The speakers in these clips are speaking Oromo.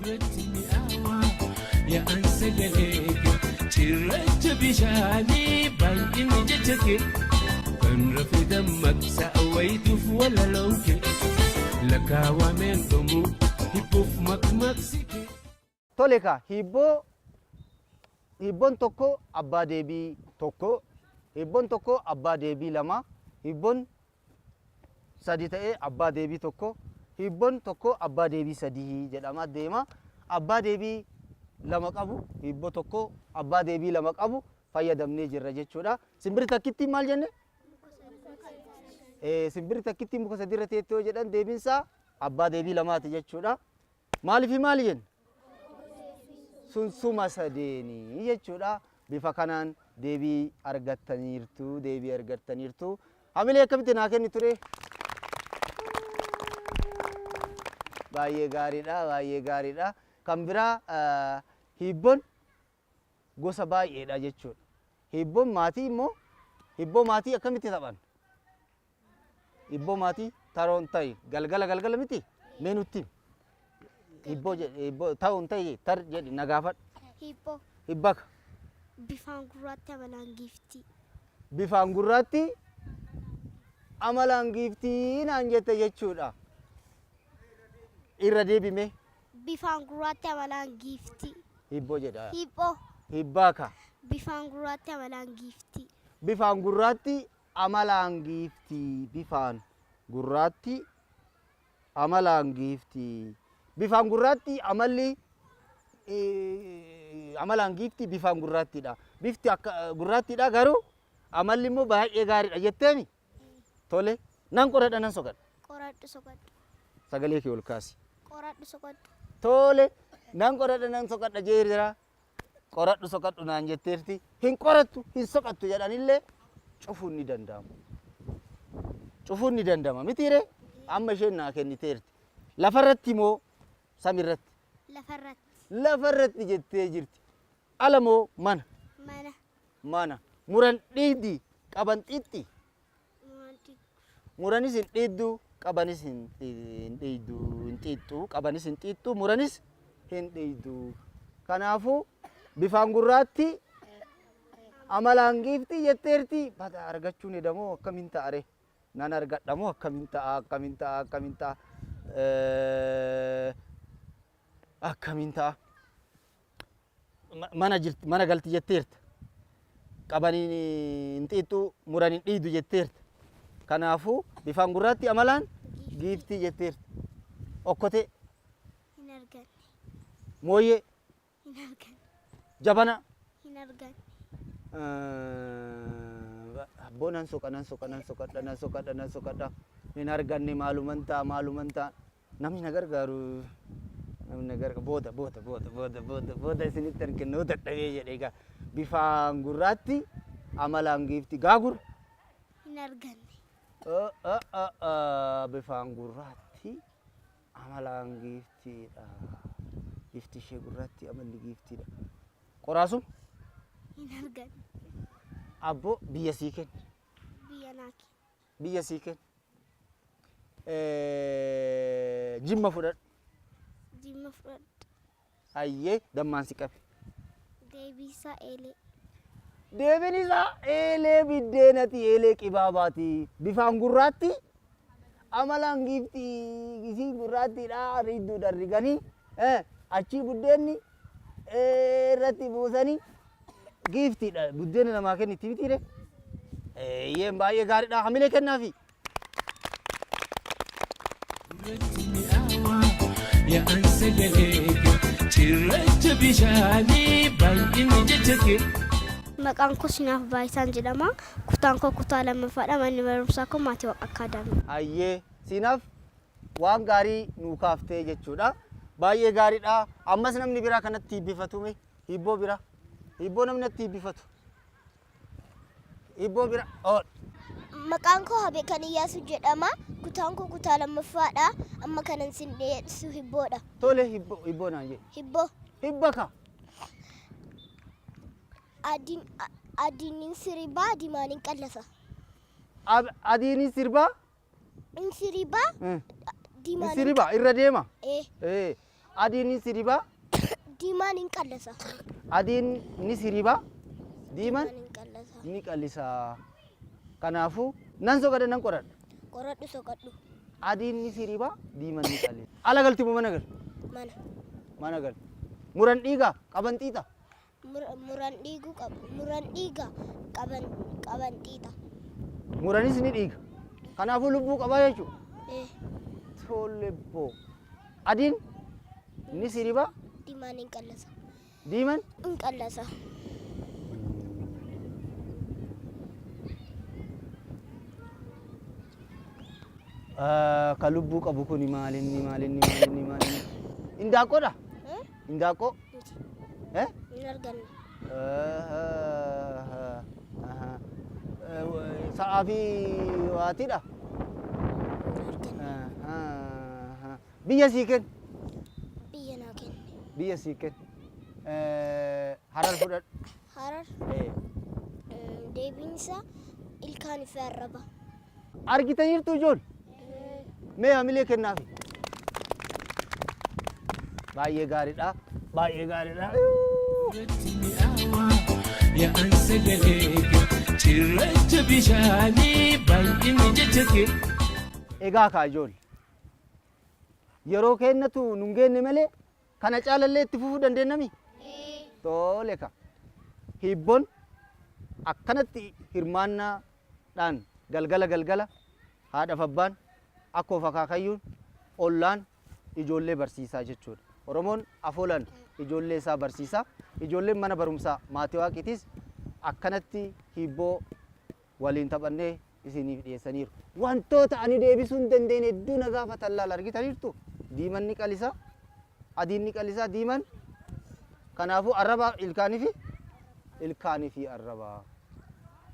Dirratti mi'aawa yaa'an sagalee cirracha bishaanii baay'inni jecha kee kan rafee dammaqsa wayituuf walaloon kee lakkaawameen dhumuu hibbuuf makmaqsi kee. Tole kaa hibboon tokko abbaa deebii tokko, hibboon tokko abbaa deebii lama, hibboon sadi ta'ee abbaa deebii tokko, hibboon tokko abbaa deebii sadii jedhama deema. Abbaa deebii lama qabu hibboo tokko abbaa deebii lama qabu fayyadamnee jirra jechuudha. Simbirri takkitti maal jenne? Simbirri takkitti muka sadi irra teettoo jedhan deebiinsaa abbaa deebii lamaati jechuudha. Maaliif maali jenne? Sunsuma sadeeni jechuudha. Bifa kanaan deebii argattaniirtu. Hamilee akkamitti naa kenni ture? Baay'ee gaariidha. Kan biraa hibboon gosa baay'eedha jechuudha. Hibboon maatii immoo hibboo maatii akkamitti taphan? Hibboo maatii taroon ta'e galgala miti mee nutti hibboo ta'uun ta'e tar jedhi nagaafadhu. Hibbaka bifaan gurraatti amalaan giiftii. Bifaan gurraatti amalaan giiftii naan jette jechuudha. Irra deebime bifaan gurraatti amalaan giiftii. Hibboo jedha. Hibbaka bifaan gurraatti amalaan giiftii. Bifaan gurraatti amalaan giiftii. Bifaan gurraatti amalaan giiftii. Bifaan gurraatti amalli amalaan giiftii bifaan gurraattiidha. Bifti akka gurraattiidha garuu amalli immoo baay'ee gaariidha jetteemi. Tole nan qoradha nan soqadha. Qoradhu soqadhu. Sagalee kee ol kaasi. Qoradhu soqadhu. Tole nan qoradha nan soqadha jeerira. Qoradhu soqadhu naan jetteerti. Hin qorattu hin soqattu jedhanillee cufuun ni danda'ama. Cufuun ni danda'ama mitiire amma isheen naa kenniteerti. Lafarratti moo samirratti? Lafarratti. Lafarratti jettee jirti. Ala moo mana? Mana. Mana. Muran dhiiddi qaban xiixxi. Muranis hin dhiiddu qabanis hin dhiiddu hin xiixxu qabanis hin xiixxu muranis hin dhiiddu. Kanaafuu bifaan gurraatti amalaan giiftii jetteerti. Bata argachuun edamoo akkamiin ta'are? Nan argadhamoo akkamiin ta'a? Akkamiin ta'a? Mana galti jetteerta. Qabaniin hin xiixxu muran hin dhiiddu jetteerta. Kanaafuu bifaan gurraatti amalaan giiftii jetteerta. Okkotee. Hin arganne. Mooyyee. Hin arganne. Jabana. Hin arganne. Abboo nan soqadha. Hin arganne maaluman ta'a. Namni na gargaaru. Booda isinitti arginu dadhabee jedhee egaa bifaan gurraatti amalaan giiftii gaagura. Hin arganne. Bifaan gurraatti amalaan giiftiidha. Bifti ishee gurraatti amalli giiftiidha. Qoraasum? Hin arganne. Abboo biyya sii kenni. Biyya naa kenni. Biyya sii kenni. Jimma fudhadhu. Jimma fudhadhu. Hayyee dammaan si qabe. Deebii isaa eelee. Deebiin isaa eelee biddeenati eelee qibaabaati. Bifaan gurraatti amalaan giiftii isii gurraattiidha riidduudhaan riganii achii buddeenni irratti buusanii giiftiidha. Buddeena namaa kennitti mitiire. Yeen baay'ee gaariidha. Hamilee kennaafi. Yaa'an sagalee cirracha bishaanii baay'inni jecha kee. Maqaan koo Sinaaf Baayisaan jedhama. Kutaan koo kutaa lammaffaadha. Manni barumsaa koo Maatii Akaadaamii. Hayyee Sinaaf waan gaarii nuu kaaftee jechuudha. Baay'ee gaariidha. Ammas namni biraa kanatti hibbifatume hibboo biraa. Hibboo namni itti hibbifatu. Hibboo biraa. Maqaan koo Habeekan Iyyaasuu jedhama. Kutaan koo kutaa lammaffaadha. Amma kanan sin dhiyeessu hibboodha. Tole hibboo naan jedhe. Hibboo. Hibbaka. Adiin siribaa diimaan qallasa. Adiin sirbaa? Siribaa diimaan. Siribaa irra deema? Adiin ni siribaa? Diimaan hin qallasa. Adiin ni siribaa? Diimaan Hin qallasa. ni qallisa. Kanaafuu nan soqadha nan qoradha. Qoradhu soqadhu. Adiin ni siribaa? Diimaan ni qallisa. Ala galti moo mana gal? Mana. Mana gal. Muran dhiigaa qaban xiixa. Muran dhiigu qabu. Muran dhiiga qaban xiixa. Muranis ni dhiiga. Kanaafuu lubbuu qabaa jechuudha. Tole boo. Adiin ni siribaa? Diimaan hin qallasa. Diimaan? Hin qallasa. Ka lubbuu qabu kun maalinni? Indaaqqoodha? Indaaqqoo? Hin arganne. Sa'aa fi waatiidha? Hin arganne. Biyya sii kennu? Biyya naa kenne. Biyya sii kennu. Harar fudhadhu. Harar deebiin isaa ilkaan fi arraba. Argitaniirtu ijoollee? Mee hamilee kennaafi. Baay'ee gaariidha. Baay'ee gaariidha. Yaa'an sagalee cirracha bishaanii baay'inni jecha kee. Egaa kaa ijoollee. Yeroo kennatu nun geenne malee kana caalallee itti fufuu dandeennami? Tole ka. Hibboon akkanatti hirmaannaadhaan galgala haadhaaf abbaan akkoo akaakayyuun ollaan ijoollee barsiisaa jechuudha. Oromoon afoolaan ijoollee isaa barsiisaa. Ijoolleen mana barumsaa maatii waaqiitis akkanatti hibboo waliin taphannee isiniif dhiyeessaniiru. Wantoota ani deebisuu hin dandeenye hedduu na gaafatan laala argitaniirtu. Diimaan ni qalisaa, adiin ni qalisaa, diimaan. Kanaafuu arraba ilkaanii fi arraba.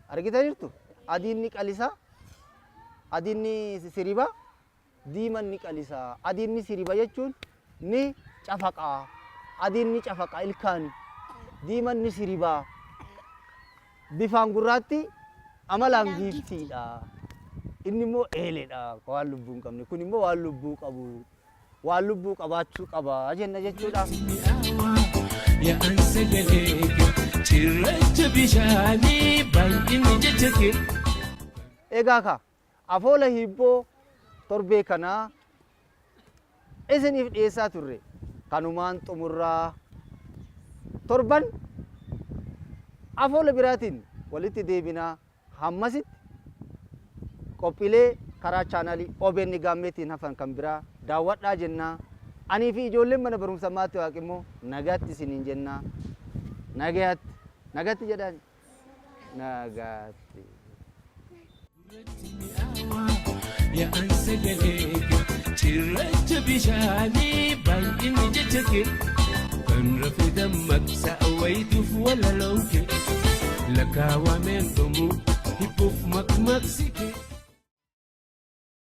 Argitaniirtu? Adiin ni qalisaa, adiin ni siribaa, diimaan ni qalisaa. Adiin ni siriba jechuun ni cafaqaa. Adiin ni cafaqaa ilkaanii. Diimaan ni siribaa. Bifaan gurraatti amalaan giiftiidha. Inni immoo eeleedha. Waan lubbuu hin qabne. Kun immoo waan lubbuu qabu. Waan lubbuu qabaachuu qaba jenna jechuudha. Yaa'an sagalee cirracha bishaanii baay'inni jecha kee. Egaa ka afoola hibboo torbee kanaa isiniif dhiyeessaa turre. Kanumaan xumurraa torban afoola biraatiin walitti deebinaa hammasitti qophiilee karaa chaanaalii OBN gaammeetiin hafan kan biraa daawwadhaa jennaa. Anii fi ijoolleen mana barumsa maatii waaqi immoo nagaatti isiniin jennaa. Nagaatti jedhaan. Nagaatti. Yaa'an sagalee cirracha bishaanii baay'inni jecha kee. Kan rafee dammaqsa wayituuf walaloo kee. Lakkaawameen dhumuu hibbuuf maqmaqsi kee.